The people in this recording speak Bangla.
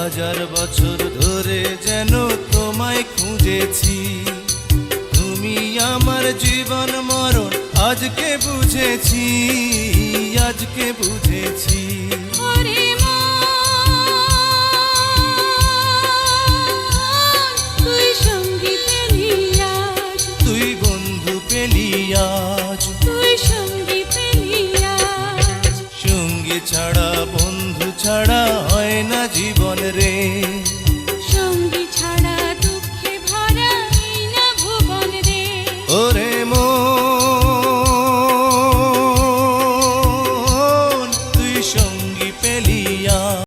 হাজার বছর ধরে যেন তোমায় খুঁজেছি, তুমি আমার জীবন মরণ আজকে বুঝেছি, আজকে বুঝেছি। ওরে মন, তুই সঙ্গী পেলি আজ, তুই বন্ধু পেলি আজ, তুই সঙ্গী পেলি আজ। সঙ্গী ছাড়া বন্ধু ছাড়া হয় না জীবন রে।